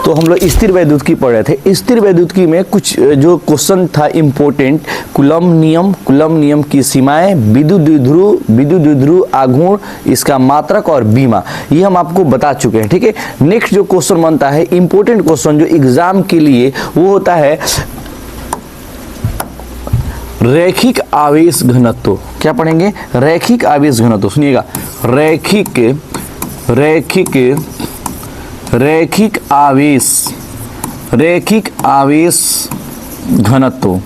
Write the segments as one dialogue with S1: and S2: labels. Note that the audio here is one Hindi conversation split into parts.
S1: तो हम लोग स्थिर वैद्युतिकी पढ़ रहे थे। स्थिर वैद्युतिकी में कुछ जो क्वेश्चन था इम्पोर्टेंट, कूलम्ब नियम की सीमाएं, विद्युत द्विध्रुव आघूर्ण, इसका मात्रक और बीमा, ये हम आपको बता चुके हैं। ठीक है, नेक्स्ट जो क्वेश्चन बनता है इम्पोर्टेंट क्वेश्चन जो एग्जाम के लिए, वो होता है रैखिक आवेश घनत्व। क्या पढ़ेंगे? रैखिक आवेश घनत्व। सुनिएगा, रैखिक आवेश घनत्व।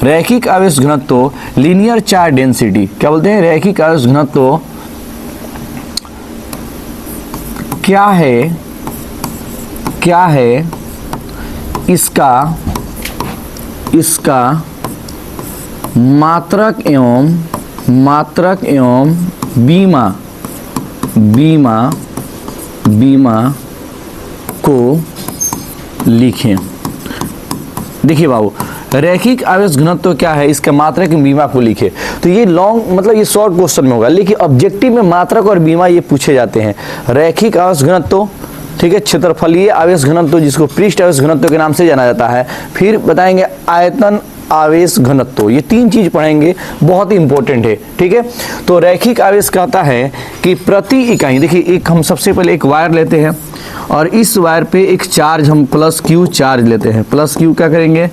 S1: रैखिक आवेश घनत्व लीनियर चार्ज डेंसिटी। क्या बोलते हैं? रैखिक आवेश घनत्व क्या है इसका मात्रक एवं बीमा को लिखें। देखिए बाबू, रैखिक आवेश घनत्व क्या है, इसका मात्रक एवं बीमा को लिखे। तो ये लॉन्ग मतलब ये शॉर्ट क्वेश्चन में होगा, लेकिन ऑब्जेक्टिव में मात्रक और बीमा ये पूछे जाते हैं। रैखिक आवेश घनत्व, ठीक है, क्षेत्रफलीय आवेश घनत्व जिसको पृष्ठ आवेश घनत्व के नाम से जाना जाता है। फिर बताएंगे आयतन आवेश घनत्व। ये तीन चीज पढ़ेंगे, बहुत ही इंपॉर्टेंट है। ठीक है, तो रैखिक आवेश कहता है कि प्रति इकाई, देखिए एक हम सबसे पहले एक वायर लेते हैं और इस वायर पे एक चार्ज हम प्लस क्यू चार्ज लेते हैं। प्लस क्यू क्या करेंगे?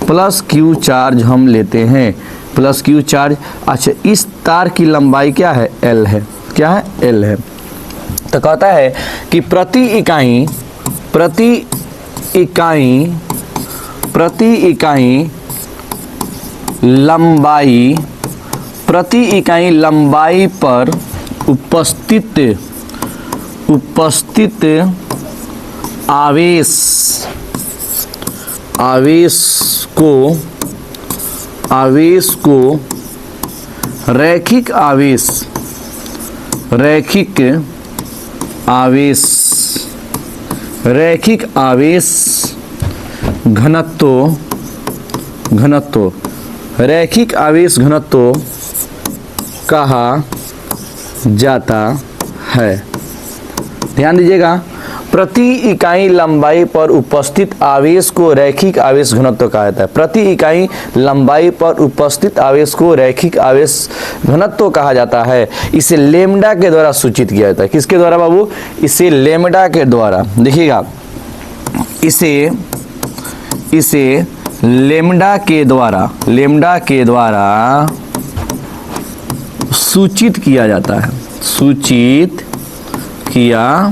S1: प्लस क्यू चार्ज हम लेते हैं, प्लस क्यू चार्ज। अच्छा, इस तार की लंबाई क्या है? एल है। क्या है? एल है। तो कहता है कि प्रति इकाई लंबाई पर उपस्थित आवेश को रैखिक आवेश घनत्व कहा जाता है। ध्यान दीजिएगा, प्रति इकाई लंबाई पर उपस्थित आवेश को रैखिक आवेश घनत्व कहा जाता है। प्रति इकाई लंबाई पर उपस्थित आवेश को रैखिक आवेश घनत्व कहा जाता है। इसे लेम्डा के द्वारा सूचित किया जाता है। किसके द्वारा बाबू? इसे लेम्डा के द्वारा। देखिएगा, इसे लेम्डा के द्वारा सूचित किया जाता है। सूचित किया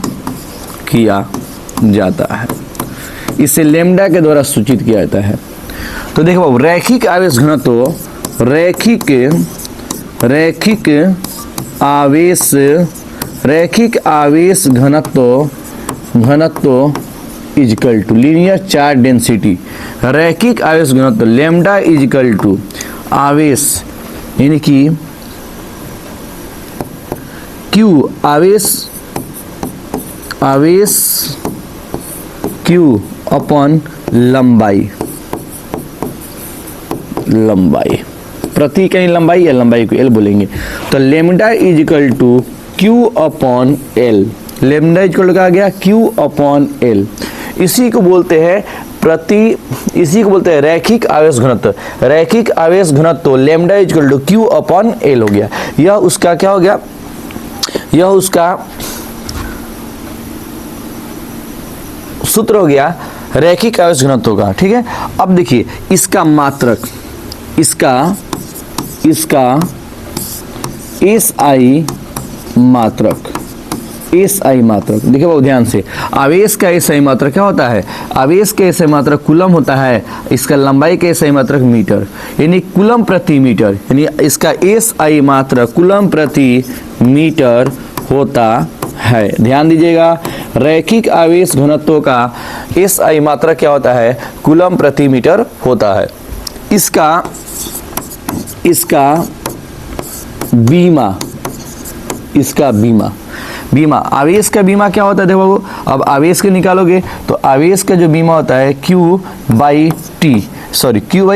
S1: जाता है, इसे लेम्डा के द्वारा सूचित किया जाता है। तो देखो बाबू, रैखिक आवेश घनत्व, रैखिक आवेश घनत्व equal to linear charge density. रैखिक आवेश घनत्व लेम्डा इजकल टू आवेश, यानी कि क्यू आवेश क्यू अपॉन लंबाई। प्रति इकाई लंबाई या लंबाई को एल बोलेंगे। तो lambda equal to Q upon L. Lambda equal to क्या आ गया? Q upon L. इसी को बोलते हैं रैखिक आवेश घनत्व। रैखिक आवेश घनत्व lambda equal to Q upon L हो गया। यह उसका क्या हो गया? यह उसका सूत्र हो गया रैखिक आवेश घनत्व का। ठीक है, अब देखिए इसका मात्रक, इसका एसआई मात्रक। देखिए बहुत ध्यान से, आवेश का एसआई मात्रक क्या होता है? आवेश का एसआई मात्रक कूलम होता है। इसका लंबाई का एसआई मात्रक मीटर, यानी कूलम प्रति मीटर, यानी इसका एसआई मात्रक कूलम प्रति मीटर होता है। ध्यान दीजिएगा, रैखिक आवेश घनत्व का एसआई मात्रक क्या होता है? कूलम प्रति मीटर होता है। इसका बीमा, आवेश का बीमा क्या होता है? देखो अब आवेश के निकालोगे तो आवेश का जो बीमा होता है Q बाई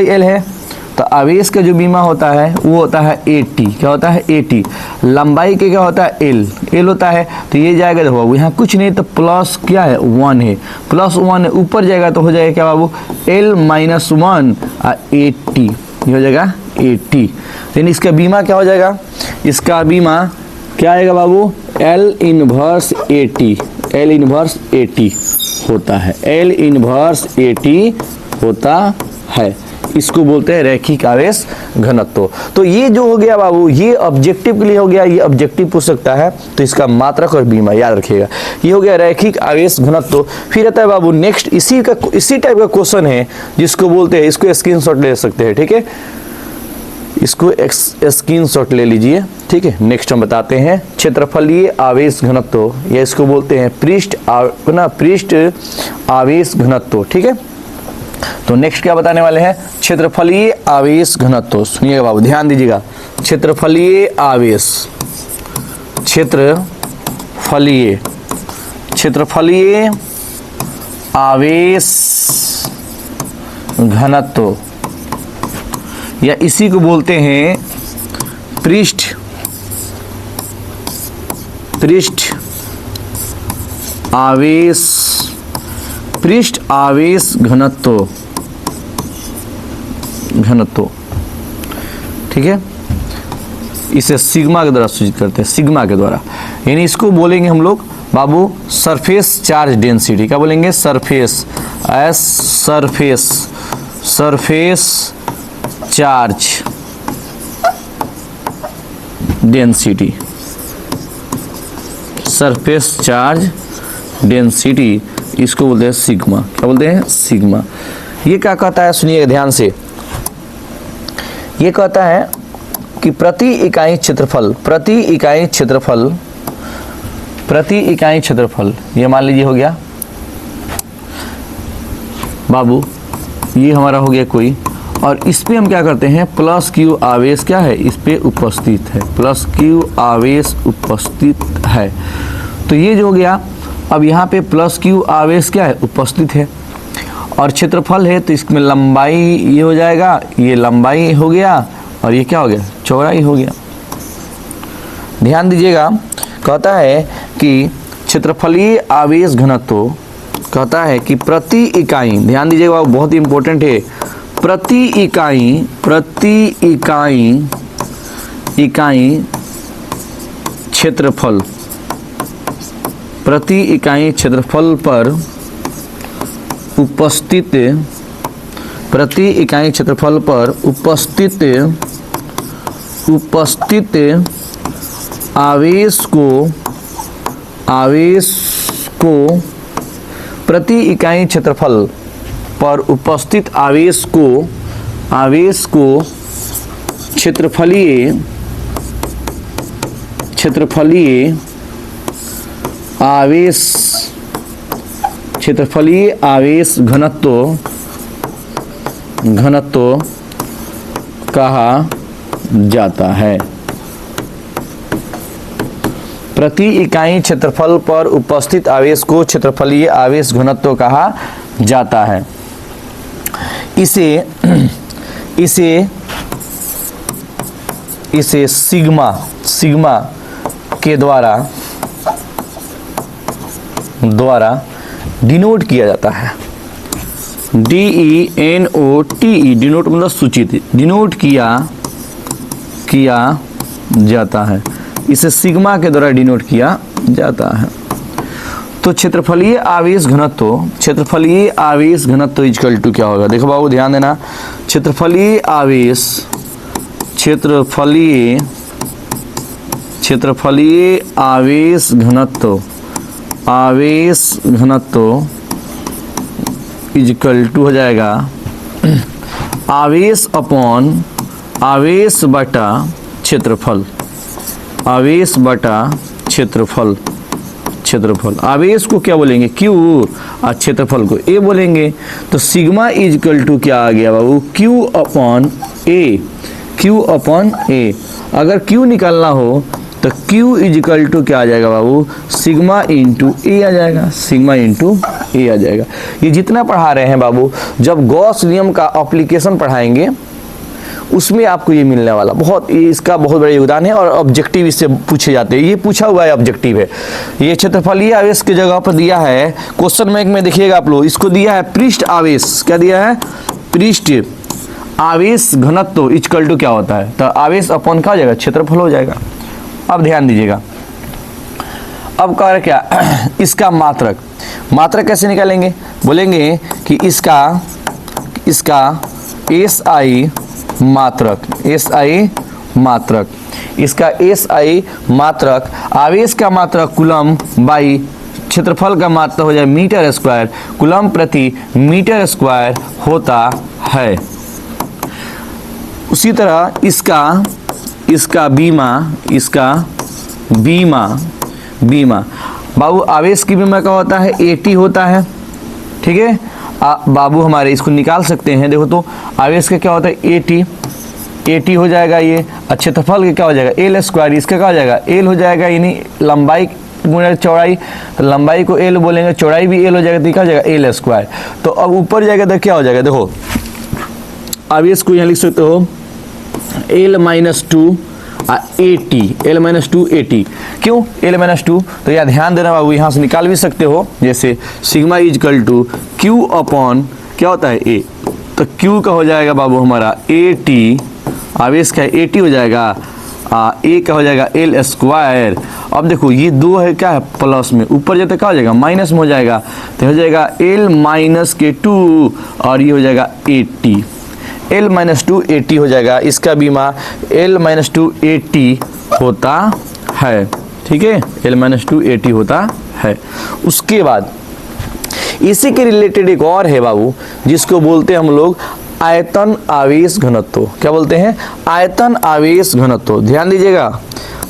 S1: एल है। तो आवेश का जो बीमा होता है वो होता है AT। क्या होता है? AT। लंबाई के क्या होता है? L होता है। तो ये जाएगा, देखो यहाँ कुछ नहीं तो प्लस क्या है? 1 है, +1 है, ऊपर जाएगा तो हो जाएगा क्या बाबू? L - 1 AT, ये हो जाएगा AT। यानी इसका बीमा क्या हो जाएगा? इसका बीमा क्या आएगा बाबू? L inverse AT, L inverse AT होता है, L इनवर्स AT होता है। इसको बोलते हैं रैखिक आवेश घनत्व। तो ये जो हो गया बाबू, ये ऑब्जेक्टिव के लिए हो गया, ये ऑब्जेक्टिव पूछ सकता है, तो इसका मात्रक और बीमा याद रखिएगा। ये हो गया रैखिक आवेश घनत्व। फिर आता है बाबू नेक्स्ट, इसी टाइप का क्वेश्चन है जिसको बोलते हैं, इसको स्क्रीनशॉट ले सकते हैं, ठीक है, इसको स्क्रीनशॉट ले लीजिए, ठीक है। नेक्स्ट हम बताते हैं क्षेत्रफलीय आवेश घनत्व, या इसको बोलते हैं पृष्ठ आवेश घनत्व, ठीक है। तो नेक्स्ट क्या बताने वाले हैं? क्षेत्रफलीय आवेश घनत्व। सुनिएगा बाबू, ध्यान दीजिएगा। क्षेत्रफलीय आवेश घनत्व, या इसी को बोलते हैं पृष्ठ आवेश घनत्व, ठीक है। इसे सिग्मा के द्वारा सूचित करते हैं, सिग्मा के द्वारा। यानी इसको बोलेंगे हम लोग बाबू सरफेस चार्ज डेंसिटी। क्या बोलेंगे? Surface charge density, surface charge density, इसको बोलते हैं सिग्मा। क्या बोलते हैं? सिग्मा। ये क्या कहता है? सुनिएगा ध्यान से। ये कहता है कि प्रति इकाई क्षेत्रफल, ये मान लीजिए हो गया बाबू, ये हमारा हो गया कोई, और इस पे हम क्या करते हैं? प्लस Q आवेश क्या है? इस पे उपस्थित है, प्लस Q आवेश उपस्थित है। तो ये जो हो गया, अब यहाँ पे प्लस Q आवेश क्या है? उपस्थित है, और क्षेत्रफल है, तो इसमें लंबाई ये हो जाएगा, ये लंबाई हो गया, और ये क्या हो गया? चौड़ाई हो गया। ध्यान दीजिएगा, कहता है कि क्षेत्रफलीय आवेश घनत्व, कहता है कि प्रति इकाई, ध्यान दीजिएगा बहुत इंपॉर्टेंट है, प्रति इकाई क्षेत्रफल, प्रति इकाई क्षेत्रफल पर उपस्थित, प्रति इकाई क्षेत्रफल पर उपस्थित आवेश को प्रति इकाई क्षेत्रफल पर उपस्थित आवेश को क्षेत्रफलीय आवेश घनत्व कहा जाता है। प्रति इकाई क्षेत्रफल पर उपस्थित आवेश को क्षेत्रफलीय आवेश घनत्व कहा जाता है। इसे सिग्मा के द्वारा डिनोट किया जाता है। DENOTE, डिनोट मतलब सूचित, डिनोट किया जाता है। इसे सिग्मा के द्वारा डिनोट किया जाता है। तो क्षेत्रफलीय आवेश घनत्व इक्वल टू क्या होगा? देखो बाबू ध्यान देना, क्षेत्रफलीय आवेश घनत्व इक्वल टू हो जाएगा आवेश अपॉन आवेश बटा क्षेत्रफल, आवेश बटा क्षेत्रफल। आवेश को क्या बोलेंगे? Q, और क्षेत्रफल को A बोलेंगे। तो सिग्मा इक्वल टू क्या आ गया बाबू? Q upon A। अगर Q निकालना हो तो Q इक्वल टू क्या आ जाएगा बाबू? सिग्मा इंटू A आ जाएगा, सिग्मा इंटू A आ जाएगा। ये जितना पढ़ा रहे हैं बाबू, जब गॉस नियम का एप्लीकेशन पढ़ाएंगे उसमें आपको ये मिलने वाला, बहुत इसका बहुत बड़ा योगदान है। और ऑब्जेक्टिव इससे पूछे जाते हैं, ये पूछा हुआ है ऑब्जेक्टिव है। ये क्षेत्रफलीय आवेश की जगह पर दिया है क्वेश्चन बैंक में, देखिएगा आप लोग, इसको दिया है पृष्ठ आवेश। क्या दिया है? पृष्ठ आवेश घनत्व इक्वल टू क्या होता है? तो आवेश अपॉन क्या हो जाएगा? क्षेत्रफल हो जाएगा। अब ध्यान दीजिएगा, अब कह रहे क्या, इसका मात्रक, मात्रक कैसे निकालेंगे? बोलेंगे कि इसका SI मात्रक, SI मात्रक, इसका SI मात्रक, आवेश का मात्रक कूलम बाई क्षेत्रफल का मात्रक हो जाए मीटर स्क्वायर, कूलम प्रति मीटर स्क्वायर होता है। उसी तरह इसका बीमा बाबू, आवेश की बीमा का होता है AT होता है, ठीक है बाबू हमारे, इसको निकाल सकते हैं। देखो तो आवेश का क्या होता है? AT हो जाएगा ये। क्षेत्रफल का क्या हो जाएगा? L स्क्वायर, इसका क्या हो जाएगा? L हो जाएगा, यानी लंबाई गुणा चौड़ाई, लंबाई को L बोलेंगे, चौड़ाई भी L हो जाएगा, तो क्या हो जाएगा? L square. तो अब ऊपर जाएगा तो क्या हो जाएगा? देखो आवेश को यहाँ लिख सकते हो L-2 AT, L-2 AT। क्यों L-2? तो यार ध्यान देना बाबू, यहाँ से निकाल भी सकते हो, जैसे sigma equal to Q upon क्या होता है? A। तो Q का हो जाएगा बाबू हमारा AT, आवेश का AT हो जाएगा, A का हो जाएगा L स्क्वायर। अब देखो ये 2 है क्या है? प्लस में, ऊपर जाते क्या हो जाएगा? माइनस में हो जाएगा, तो हो जाएगा L-2 और ये हो जाएगा AT, L-2 AT हो जाएगा। इसका बीमा L-2 AT होता है, ठीक है, L-2 AT होता है। उसके बाद इसी के रिलेटेड एक और है बाबू, जिसको बोलते हैं हम लोग आयतन आवेश घनत्व। क्या बोलते हैं? आयतन आवेश घनत्व। ध्यान दीजिएगा,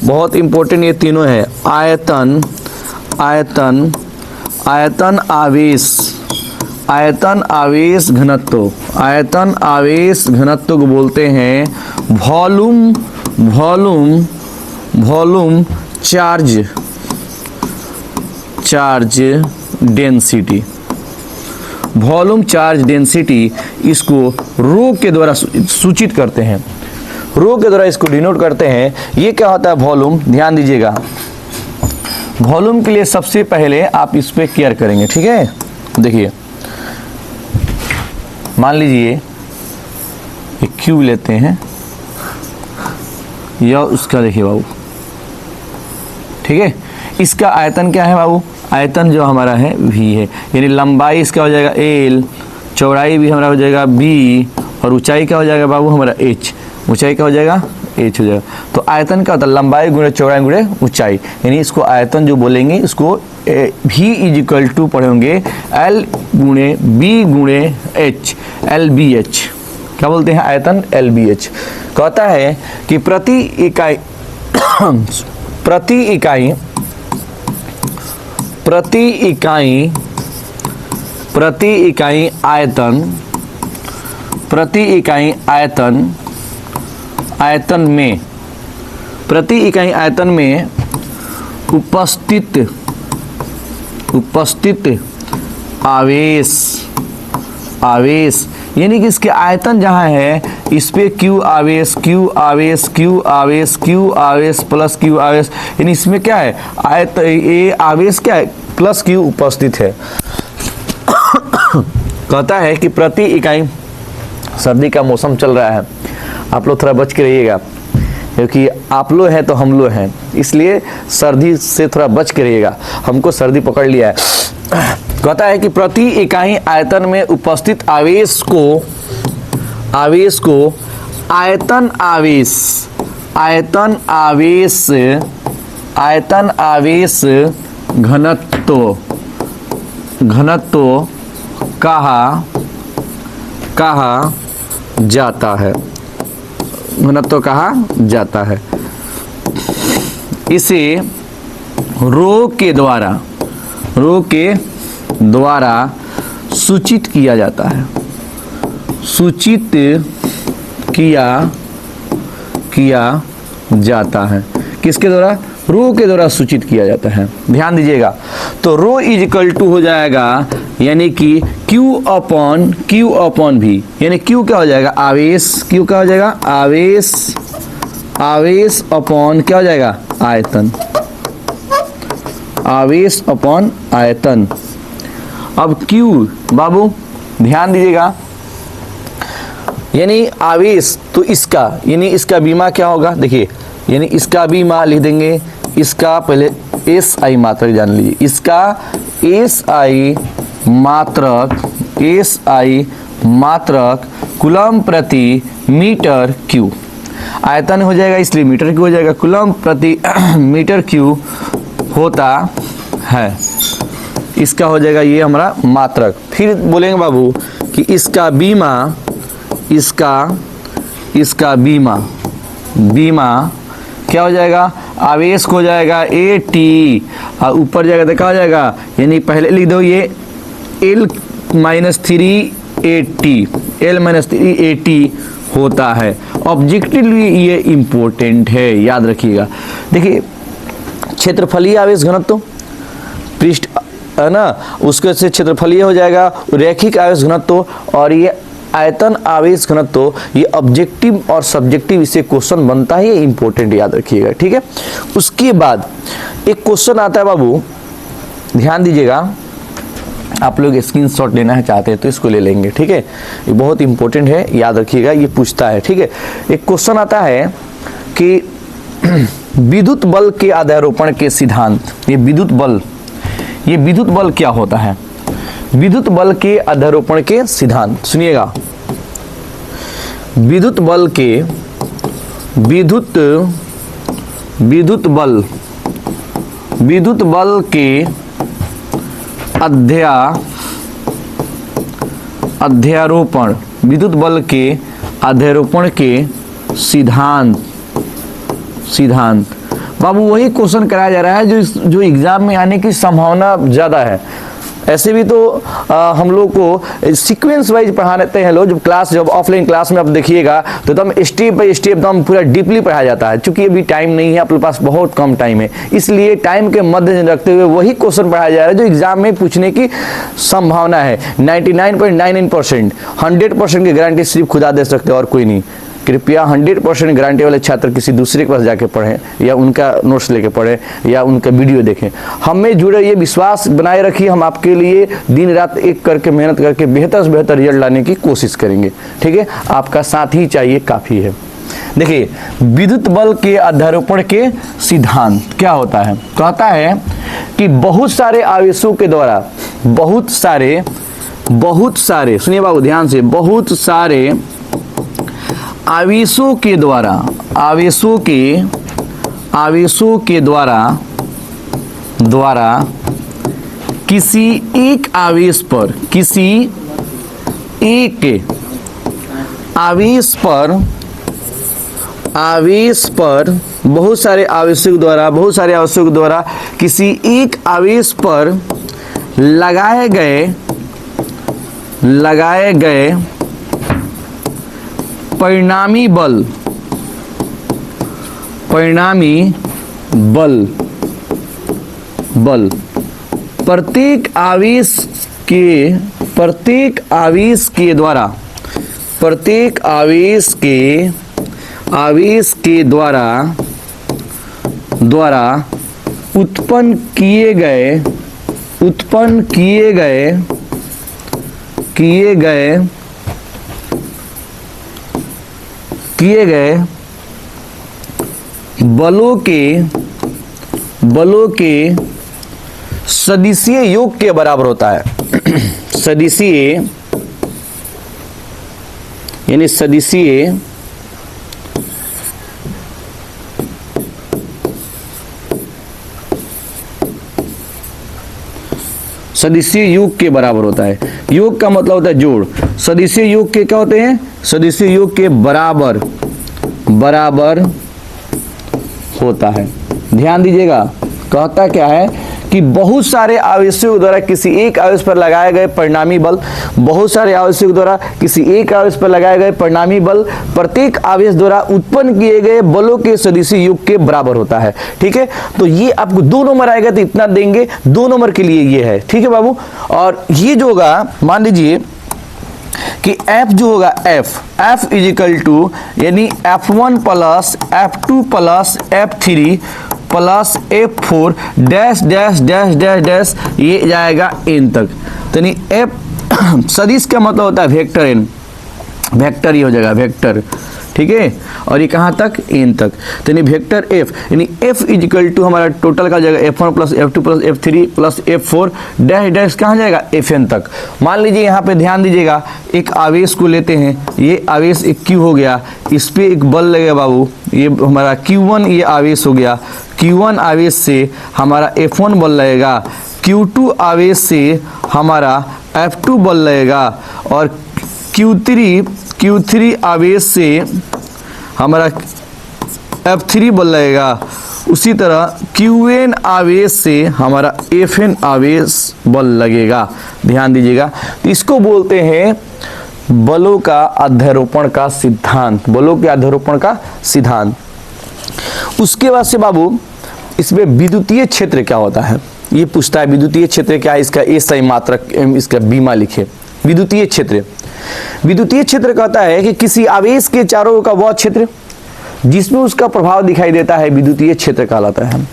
S1: बहुत इंपॉर्टेंट ये तीनों है। आयतन आवेश घनत्व, आयतन आवेश घनत्व को बोलते हैं volume charge density. Volume charge density, इसको रो के द्वारा सूचित करते हैं, रो के द्वारा इसको डिनोट करते हैं। ये क्या होता है? वॉल्यूम। ध्यान दीजिएगा, वॉल्यूम के लिए सबसे पहले आप इस पे केयर करेंगे, ठीक है। देखिए मान लीजिए एक क्यूब लेते हैं, या उसका देखिए बाबू, ठीक है, इसका आयतन क्या है बाबू? आयतन जो हमारा है V है, यानी लंबाई इसका हो जाएगा L, चौड़ाई भी हमारा हो जाएगा B, और ऊंचाई क्या हो जाएगा बाबू हमारा H, ऊंचाई क्या हो जाएगा? H हो जाएगा। तो आयतन क्या होता है? लंबाई गुणे चौड़ाई गुणे ऊंचाई, यानी इसको आयतन जो बोलेंगे, इसको V इक्वल टू पढ़ेंगे L गुणे B गुणे H, LBH। क्या बोलते हैं? आयतन LBH। कहता है कि प्रति इकाई आयतन में उपस्थित आवेश, यानी कि इसके आयतन जहाँ है, इस पे Q आवेश प्लस Q आवेश, यानी इसमें क्या है? ये आवेश क्या है? प्लस Q उपस्थित है। कहता है कि प्रति इकाई, सर्दी का मौसम चल रहा है, आप लोग थोड़ा बच के रहिएगा, क्योंकि आप लोग हैं तो हम लोग हैं, इसलिए सर्दी से थोड़ा बच के रहिएगा, हमको सर्दी पकड़ लिया है। कहता है कि प्रति इकाई आयतन में उपस्थित आवेश को आयतन आवेश घनत्व कहा जाता है, घनत्व कहा जाता है। इसे रो के द्वारा सूचित किया जाता है, सूचित किया जाता है। किसके द्वारा? रो के द्वारा सूचित किया जाता है। ध्यान दीजिएगा, तो रो इज इक्वल टू हो जाएगा यानी कि Q अपॉन V, यानी Q क्या हो जाएगा, आवेश, Q क्या हो जाएगा, आवेश, आवेश अपॉन क्या हो जाएगा, आयतन, आवेश अपॉन आयतन। अब Q बाबू ध्यान दीजिएगा, यानी आवेश, तो इसका यानी इसका बीमा क्या होगा, देखिए यानी इसका बीमा लिख देंगे, इसका पहले SI मात्रक जान लीजिए, इसका SI मात्रक, SI मात्रक कूलम प्रति मीटर क्यू, आयतन हो जाएगा इसलिए मीटर क्यू हो जाएगा, कूलम प्रति मीटर क्यू होता है, इसका हो जाएगा ये हमारा मात्रक। फिर बोलेंगे बाबू कि इसका बीमा, इसका बीमा, बीमा क्या हो जाएगा, आवेश को हो जाएगा AT, और ऊपर जाएगा तो क्या हो जाएगा, यानी पहले लिख दो ये L-3AT, L-3AT होता है। ऑब्जेक्टिवली ये इंपॉर्टेंट है, याद रखिएगा। देखिए क्षेत्रफलीय आवेश घनत्व पृष्ठ है ना, उसके से क्षेत्रफलीय हो जाएगा, रैखिक आवेश घनत्व, और ये आयतन आवेश घनत्व, ये ऑब्जेक्टिव और सब्जेक्टिव इससे क्वेश्चन बनता है, ये इंपॉर्टेंट याद रखिएगा, ठीक है। उसके बाद एक क्वेश्चन आता है बाबू, ध्यान दीजिएगा, आप लोग स्क्रीनशॉट लेना है चाहते हैं तो इसको ले लेंगे, ठीक है, ये बहुत इंपॉर्टेंट है, याद रखिएगा, ये पूछता है, ठीक है। एक क्वेश्चन आता है कि विद्युत बल के आधारोपण के सिद्धांत, ये विद्युत बल क्या होता है, विद्युत बल के अध्यारोपण के सिद्धांत सुनिएगा। विद्युत बल के अध्यारोपण, विद्युत बल के अध्यारोपण के सिद्धांत बाबू वही क्वेश्चन कराया जा रहा है जो एग्जाम में आने की संभावना ज्यादा है। ऐसे भी तो हम लोग को सीक्वेंस वाइज पढ़ाते हैं लोग, जब ऑफलाइन क्लास में आप देखिएगा तो एकदम स्टेप बाय स्टेप एकदम पूरा डीपली पढ़ाया जाता है। चूंकि अभी टाइम नहीं है, आपके पास बहुत कम टाइम है, इसलिए टाइम के मद्देनजर रखते हुए वही क्वेश्चन पढ़ाया जा रहा है जो एग्जाम में पूछने की संभावना है। 99.99%, 100% की गारंटी सिर्फ खुदा दे सकते और कोई नहीं। कृपया 100% गारंटी वाले छात्र किसी दूसरे के पास जाके पढ़ें, या उनका नोट्स लेके पढ़ें, या उनका वीडियो देखें। हमें जुड़े ये विश्वास बनाए रखिए, हम आपके लिए दिन रात एक करके मेहनत करके बेहतर से बेहतर रिजल्ट लाने की कोशिश करेंगे, ठीक है। आपका साथ ही चाहिए, काफ़ी है। देखिए विद्युत बल के अध्यारोपण के सिद्धांत क्या होता है, कहता है कि बहुत सारे आवेशों के द्वारा, बहुत सारे सुनिए बाबू ध्यान से, बहुत सारे आवेशों के द्वारा किसी एक आवेश पर, बहुत सारे आवेशों के द्वारा किसी एक आवेश पर लगाए गए परिणामी बल प्रत्येक आवेश के द्वारा उत्पन्न किए गए बलों के सदिशीय योग के बराबर होता है। सदिशीय यानी सदिशीय योग के बराबर होता है। योग का मतलब होता है जोड़। सदिशीय योग के क्या होते हैं, सदिशीय योग के बराबर होता है। ध्यान दीजिएगा, कहता क्या है कि बहुत सारे आवेशों के द्वारा किसी एक आवेश पर लगाए गए परिणामी बल, बहुत सारे आवेशों के द्वारा किसी एक आवेश पर लगाए गए परिणामी बल प्रत्येक आवेश द्वारा उत्पन्न किए गए बलों के सदिशी योग के बराबर होता है। ठीक है, तो ये आपको 2 नंबर आएगा तो इतना देंगे, 2 नंबर के लिए ये है। ठीक है बाबू, और ये जो होगा मान लीजिए कि F जो होगा F इज इक्वल टू यानी F1 plus F2 plus F3 plus F4 dash dash dash dash dash ये जाएगा n तक। तो यानी F सदिश का मतलब होता है वेक्टर n, वेक्टर ये हो जाएगा वेक्टर। ठीक है, और ये कहाँ तक n तक। तो यानी वेक्टर f यानी f इज इक्वल टू हमारा टोटल का जाएगा F1 plus F2 plus F3 plus F4 dash dash कहाँ जाएगा Fn तक। मान लीजिए यहाँ पे ध्यान दीजिएगा, एक आवेश को लेते हैं, ये आवेश एक Q हो गया, इस पे एक बल लगेगा बाबू, ये हमारा Q1 ये आवेश हो गया, Q1 आवेश से हमारा F1 बल लगेगा, Q2 आवेश से हमारा F2 बल लगेगा, और Q3 आवेश से हमारा F3 बल लगेगा। उसी तरह Qn आवेश से हमारा Fn आवेश बल लगेगा। ध्यान दीजिएगा, तो इसको बोलते हैं बलों का अध्यारोपण का सिद्धांत, बलों के अध्यारोपण का सिद्धांत। उसके बाद से बाबू इसमें विद्युतीय क्षेत्र क्या होता है, ये पूछता है विद्युतीय क्षेत्र क्या है, इसका ए सही मात्रक इसका बीमा लिखे। विद्युतीय क्षेत्र, विद्युतीय क्षेत्र कहता है कि किसी आवेश के चारों ओर का वह क्षेत्र जिसमें उसका प्रभाव दिखाई देता है विद्युतीय क्षेत्र कहलाता है।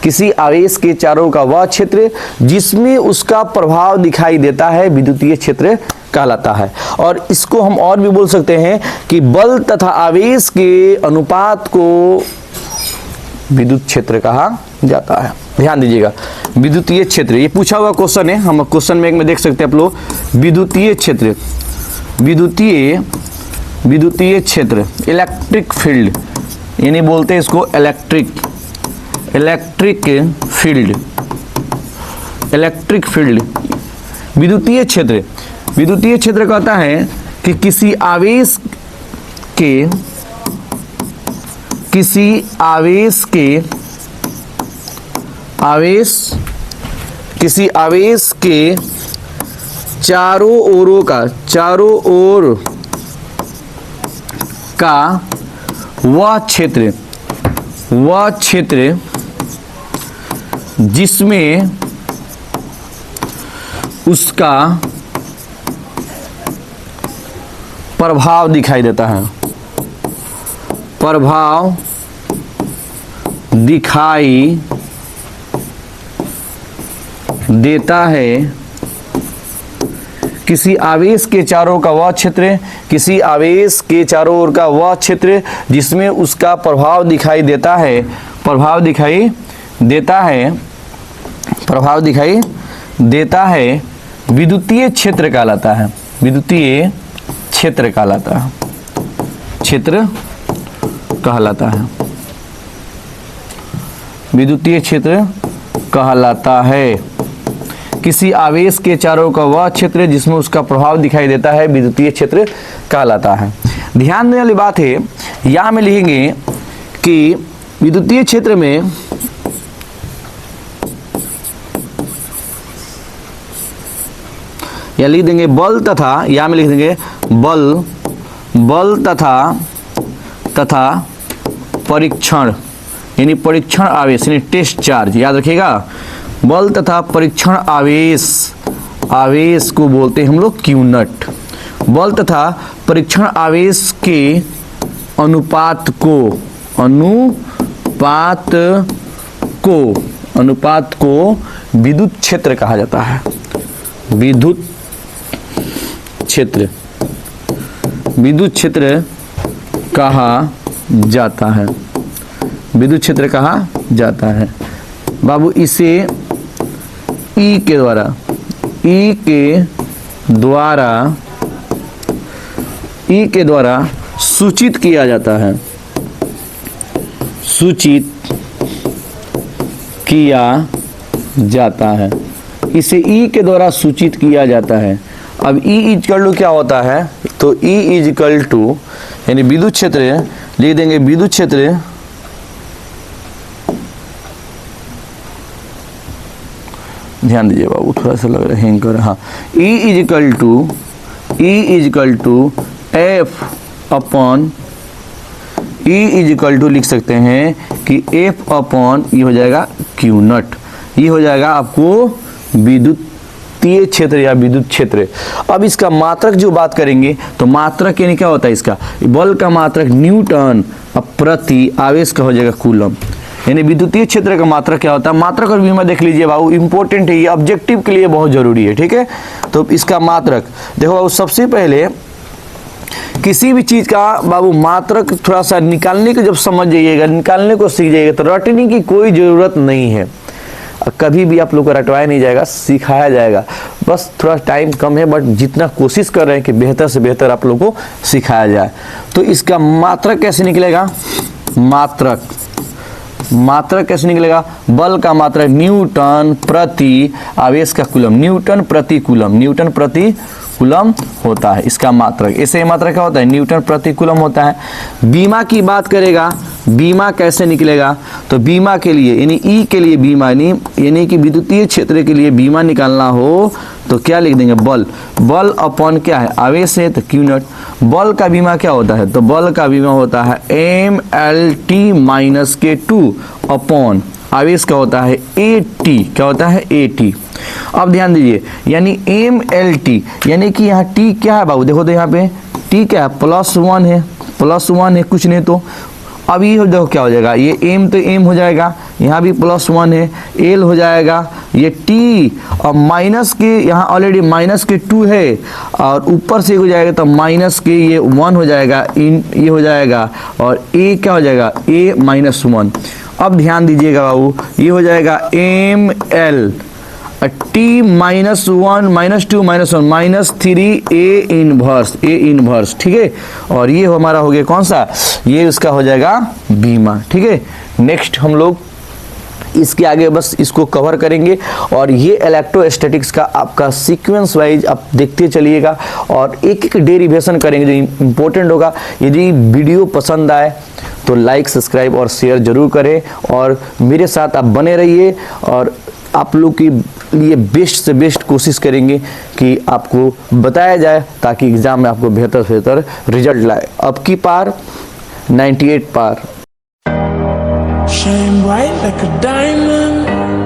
S1: किसी आवेश के चारों ओर का वह क्षेत्र जिसमें उसका प्रभाव दिखाई देता है विद्युतीय क्षेत्र कहलाता है। और इसको हम और भी बोल सकते हैं कि बल तथा आवेश के अनुपात को विद्युत क्षेत्र कहा जाता है। ध्यान दीजिएगा, विद्युतीय क्षेत्र ये पूछा हुआ क्वेश्चन है, हम क्वेश्चन बैंक में देख सकते हैं आप लोग। विद्युतीय क्षेत्र, विद्युतीय क्षेत्र इलेक्ट्रिक फील्ड, यानी बोलते हैं इसको इलेक्ट्रिक फील्ड, इलेक्ट्रिक फील्ड। विद्युतीय क्षेत्र, विद्युतीय क्षेत्र कहता है कि किसी आवेश के चारों ओरों का वह क्षेत्र जिसमें उसका प्रभाव दिखाई देता है, प्रभाव दिखाई देता है। किसी आवेश के चारों का वह क्षेत्र, किसी आवेश के चारों ओर का वह क्षेत्र जिसमें उसका प्रभाव दिखाई देता है, प्रभाव दिखाई देता है विद्युतीय क्षेत्र कहलाता है, विद्युतीय क्षेत्र कहलाता है, क्षेत्र कहलाता है, विद्युतीय क्षेत्र कहलाता है। किसी आवेश के चारों का वह क्षेत्र जिसमें उसका प्रभाव दिखाई देता है विद्युतीय क्षेत्र कहलाता है। ध्यान देने वाली बात है, यहां में लिखेंगे कि विद्युतीय क्षेत्र में या लिख देंगे बल तथा, यहां में लिख देंगे बल तथा परीक्षण, यानी परीक्षण आवेश यानी टेस्ट चार्ज, याद रखिएगा। बल तथा परीक्षण आवेश को बोलते हैं हम लोग क्यू नट। बल तथा परीक्षण आवेश के अनुपात को विद्युत क्षेत्र कहा जाता है, विद्युत क्षेत्र कहा जाता है, विद्युत क्षेत्र कहा जाता है। बाबू इसे ई के द्वारा सूचित किया जाता है, इसे ई के द्वारा सूचित किया जाता है। अब ई इक्वल टू क्या होता है, तो ई इज इक्वल टू यानी विद्युत क्षेत्र, लिख देंगे विद्युत क्षेत्र ध्यान दीजिए बाबू, थोड़ा सा लग रहा है हैंग कर रहा। हाँ, E इज इक्वल टू लिख सकते हैं कि F अपॉन ये हो जाएगा Q नट, ये हो जाएगा आपको विद्युतीय क्षेत्र या विद्युत क्षेत्र। अब इसका मात्रक जो बात करेंगे तो मात्रक यानी क्या होता है, इसका बल का मात्रक न्यूटन प्रति आवेश का हो जाएगा कूलम। यानी विद्युतीय क्षेत्र का मात्रक क्या होता है, मात्रक और विमा देख लीजिए बाबू, इंपॉर्टेंट है ये, ऑब्जेक्टिव के लिए बहुत जरूरी है, ठीक है। तो इसका मात्रक देखो बाबू, सबसे पहले किसी भी चीज का बाबू मात्रक थोड़ा सा निकालने को जब समझ जाइएगा, निकालने को सीख जाइएगा तो रटने की कोई जरूरत नहीं है। कभी भी आप लोग को रटवाया नहीं जाएगा, सिखाया जाएगा, बस थोड़ा टाइम कम है, बट जितना कोशिश कर रहे हैं कि बेहतर से बेहतर आप लोग को सिखाया जाए। तो इसका मात्रक कैसे निकलेगा, मात्रक कैसे निकलेगा, बल का मात्रक न्यूटन प्रति आवेश का कूलम, न्यूटन प्रति कूलम होता है इसका मात्रक। ऐसे मात्रक क्या होता है, न्यूटन प्रति कूलम होता है। बीमा की बात करेगा, बीमा कैसे निकलेगा, तो बीमा के लिए यानी ई के लिए बीमा यानी कि विद्युतीय क्षेत्र के लिए बीमा निकालना हो तो क्या लिख देंगे, बल अपॉन क्या है, आवेश है तो Q नट। बल का बीमा क्या होता है, तो बल का बीमा होता है MLT माइनस K2 अपॉन आवेश का होता है AT, क्या होता है AT। अब ध्यान दीजिए, यानी MLT यानी कि यहाँ T क्या है बाबू, देखो तो यहाँ पे T क्या है, +1 है, कुछ नहीं तो। अब ये देखो क्या हो जाएगा, ये M तो M हो जाएगा, यहाँ भी +1 है, L हो जाएगा, ये T और माइनस के यहाँ ऑलरेडी -2 है और ऊपर से हो जाएगा तो -के ये 1 हो जाएगा, ये हो जाएगा और A क्या हो जाएगा, A -1। अब ध्यान दीजिएगा बाबू, ये हो जाएगा ML T -1 -2 -1 -3 A इनवर्स, ठीक है। और ये हमारा हो गया कौन सा, ये उसका हो जाएगा बीमा, ठीक है। नेक्स्ट हम लोग इसके आगे बस इसको कवर करेंगे और ये इलेक्ट्रोस्टैटिक्स का आपका सीक्वेंस वाइज आप देखते चलिएगा और एक एक डेरिवेशन करेंगे जो इम्पोर्टेंट होगा। यदि वीडियो पसंद आए तो लाइक, सब्सक्राइब और शेयर जरूर करें और मेरे साथ आप बने रहिए और आप लोग के लिए बेस्ट से बेस्ट कोशिश करेंगे कि आपको बताया जाए ताकि एग्जाम में आपको बेहतर से बेहतर रिजल्ट लाए। अब की पार 98 पार।
S2: Shine bright like a diamond.